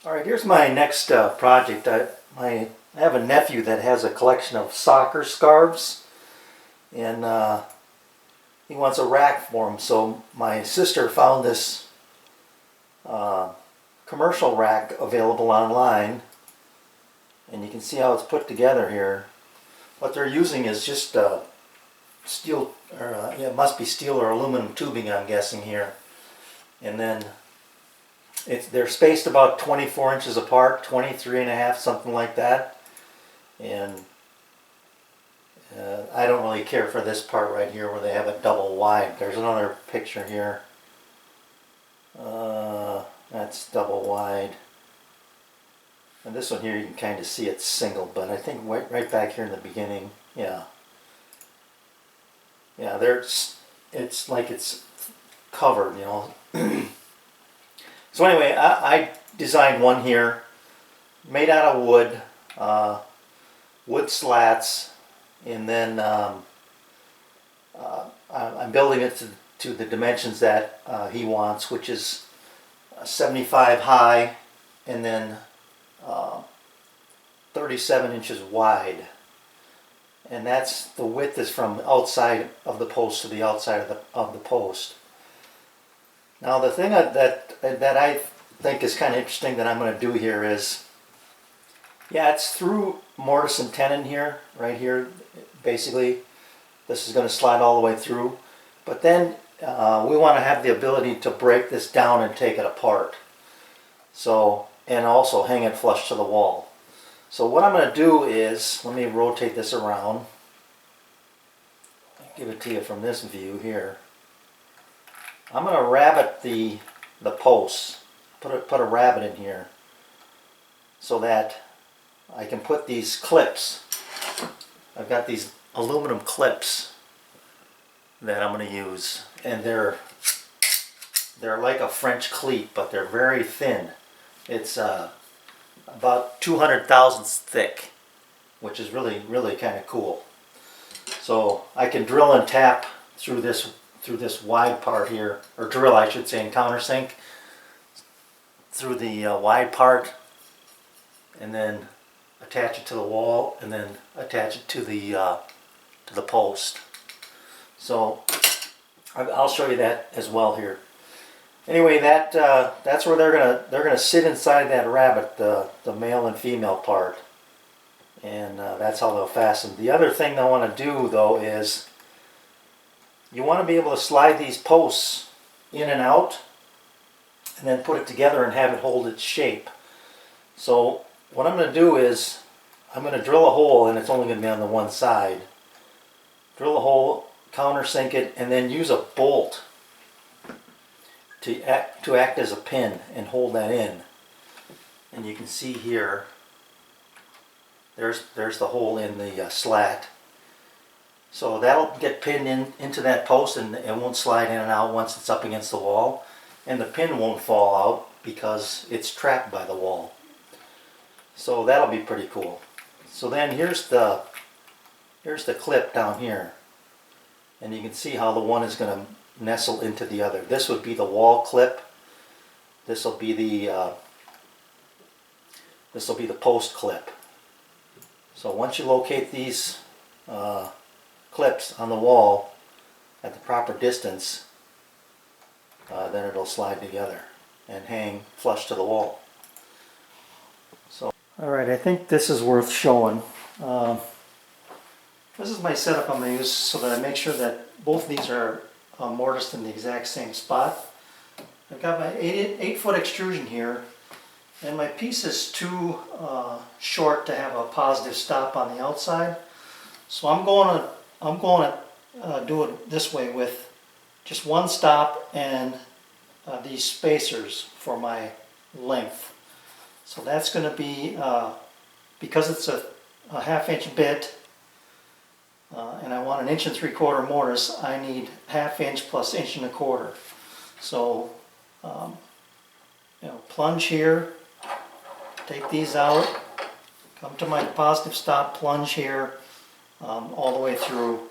Alright, here's my next project. I have a nephew that has a collection of soccer scarves, and he wants a rack for him. So my sister found this commercial rack available online, and you can see how it's put together here. What they're using is just steel, or yeah, it must be steel or aluminum tubing, I'm guessing here, and then they're spaced about 24 inches apart, 23 and a half, something like that. And I don't really care for this part right here where they have it double wide. There's another picture here. That's double wide. And this one here you can kind of see it's single, but I think right back here in the beginning, yeah. Yeah, it's like it's covered, you know. So anyway, I designed one here, made out of wood, wood slats, and then I'm building it to the dimensions that he wants, which is 75 high and then 37 inches wide. And that's the width is from outside of the post to the outside of the post. Now the thing that I think is kind of interesting that I'm going to do here is, yeah, it's through mortise and tenon here, right here, basically. This is going to slide all the way through. But then we want to have the ability to break this down and take it apart. So, and also hang it flush to the wall. So what I'm going to do is, let me rotate this around. I'll give it to you from this view here. I'm going to rabbet the posts, put a rabbet in here so that I can put these clips. I've got these aluminum clips that I'm going to use, and they're like a French cleat, but they're very thin. It's about 200 thousandths thick, which is really kind of cool. So I can drill and tap through this wide part here, or drill I should say, and countersink through the wide part, and then attach it to the wall, and then attach it to the post. So I'll show you that as well here. Anyway, that's where they're gonna sit inside that rabbet, the male and female part, and that's how they'll fasten. The other thing I want to do though is, you want to be able to slide these posts in and out and then put it together and have it hold its shape. So what I'm going to do is, I'm going to drill a hole, and it's only going to be on the one side. Drill a hole, countersink it, and then use a bolt to act as a pin and hold that in. And you can see here, there's the hole in the slat. So that'll get pinned into that post, and it won't slide in and out once it's up against the wall. And the pin won't fall out because it's trapped by the wall. So that'll be pretty cool. So then here's the clip down here. And you can see how the one is going to nestle into the other. This would be the wall clip. This will be the post clip. So once you locate these clips on the wall at the proper distance, then it'll slide together and hang flush to the wall. So, alright, I think this is worth showing. This is my setup I'm going to use so that I make sure that both these are mortised in the exact same spot. I've got my 8-foot extrusion here, and my piece is too short to have a positive stop on the outside. So I'm going to do it this way with just one stop and these spacers for my length. So that's going to be, because it's a 1/2 inch bit, and I want 1 3/4 mortise, I need 1/2 inch plus 1 1/4 inch. So, plunge here, take these out, come to my positive stop, plunge here, all the way through,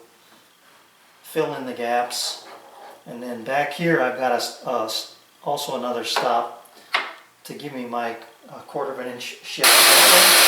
fill in the gaps, and then back here I've got also another stop to give me my 1/4 inch shift that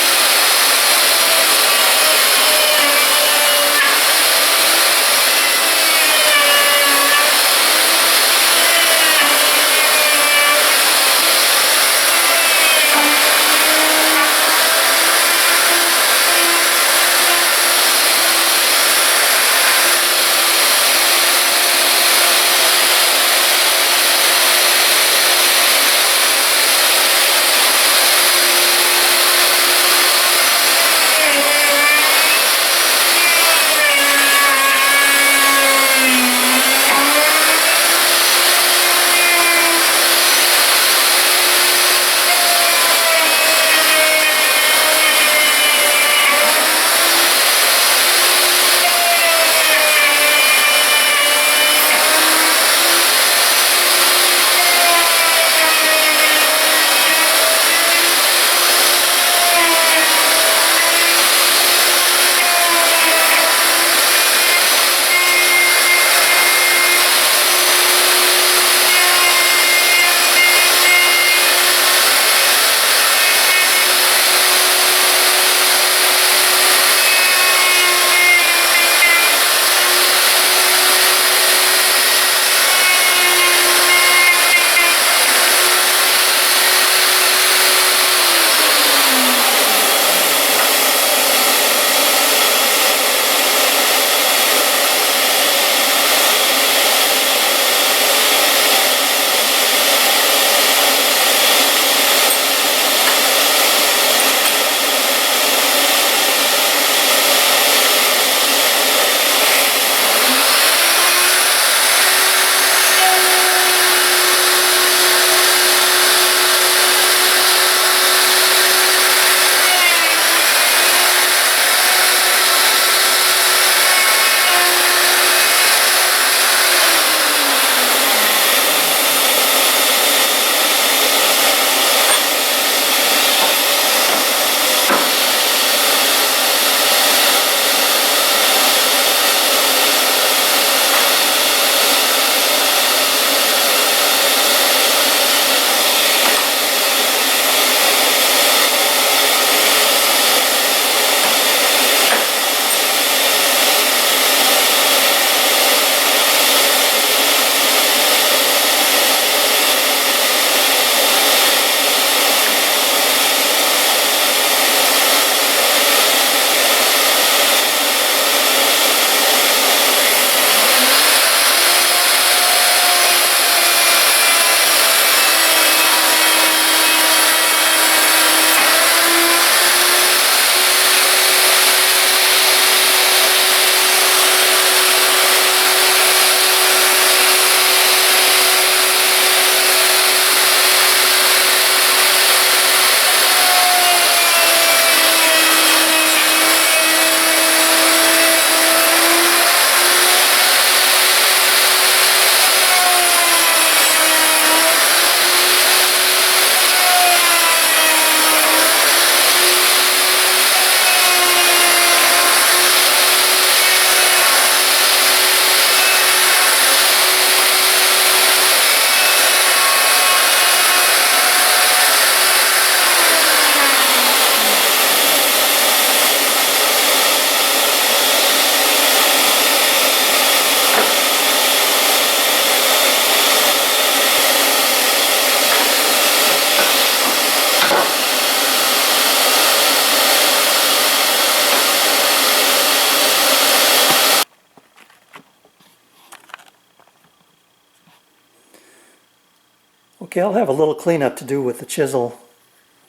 Okay, I'll have a little cleanup to do with the chisel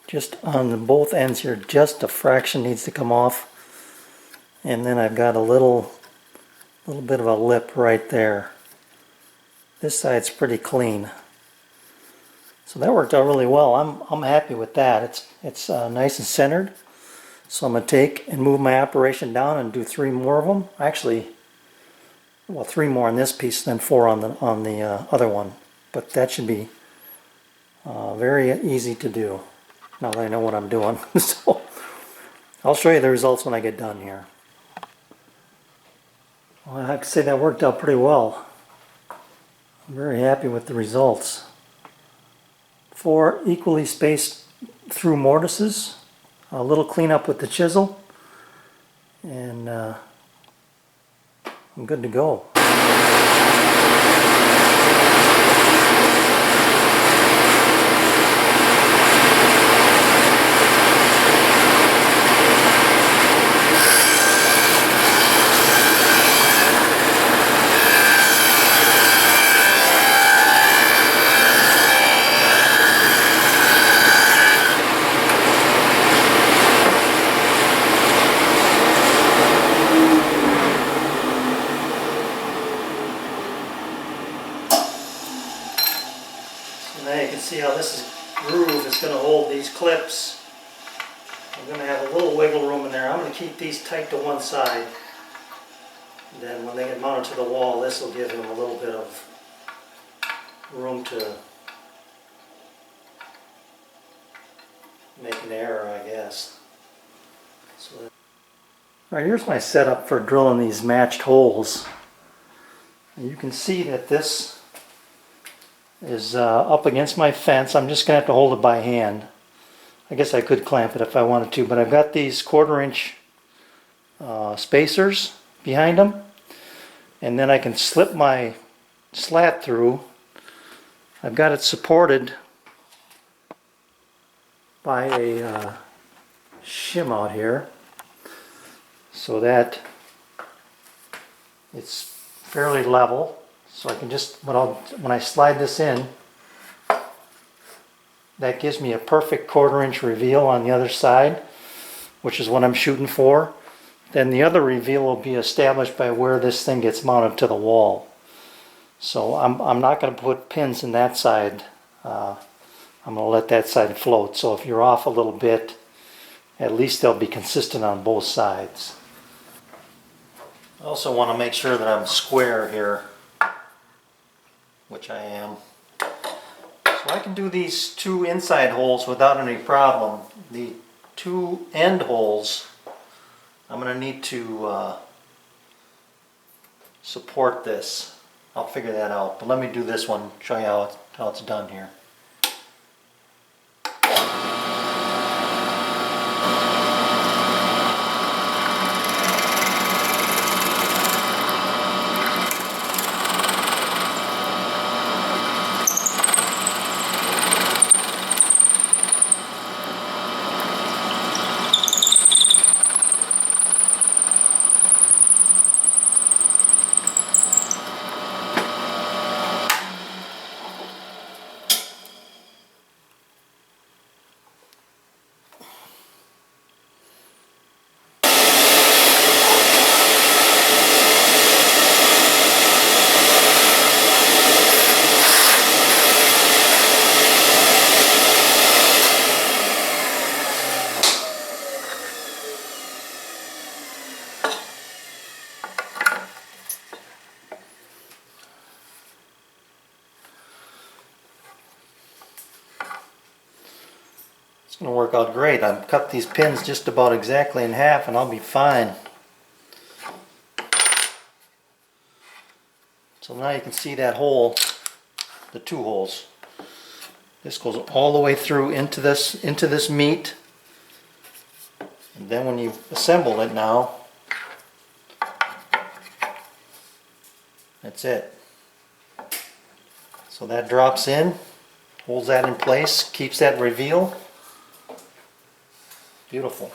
just on both ends here. Just a fraction needs to come off. And then I've got a little bit of a lip right there. This side's pretty clean. So that worked out really well. I'm happy with that. It's nice and centered. So I'm going to take and move my operation down and do 3 more of them. Actually, well, 3 more on this piece, then 4 on the other one. But that should be very easy to do now that I know what I'm doing. So I'll show you the results when I get done here. Well, I have to say that worked out pretty well. I'm very happy with the results. 4 equally spaced through mortises, a little cleanup with the chisel, and I'm good to go. Now you can see how groove is going to hold these clips. I'm going to have a little wiggle room in there. I'm going to keep these tight to one side. Then when they get mounted to the wall, this will give them a little bit of room to make an error, I guess. Alright, here's my setup for drilling these matched holes. And you can see that this is up against my fence. I'm just going to have to hold it by hand. I guess I could clamp it if I wanted to, but I've got these 1/4 inch spacers behind them, and then I can slip my slat through. I've got it supported by a shim out here so that it's fairly level. So I can just, when I slide this in, that gives me a perfect 1/4 inch reveal on the other side, which is what I'm shooting for. Then the other reveal will be established by where this thing gets mounted to the wall. So I'm not going to put pins in that side. I'm going to let that side float. So if you're off a little bit, at least they'll be consistent on both sides. I also want to make sure that I'm square here, which I am. So I can do these 2 inside holes without any problem. The 2 end holes, I'm going to need to support this. I'll figure that out. But let me do this one, show you how it's done here. It's going to work out great. I've cut these pins just about exactly in half and I'll be fine. So now you can see that hole, the 2 holes. This goes all the way through into this meat. And then when you assemble it now, that's it. So that drops in, holds that in place, keeps that reveal. Beautiful.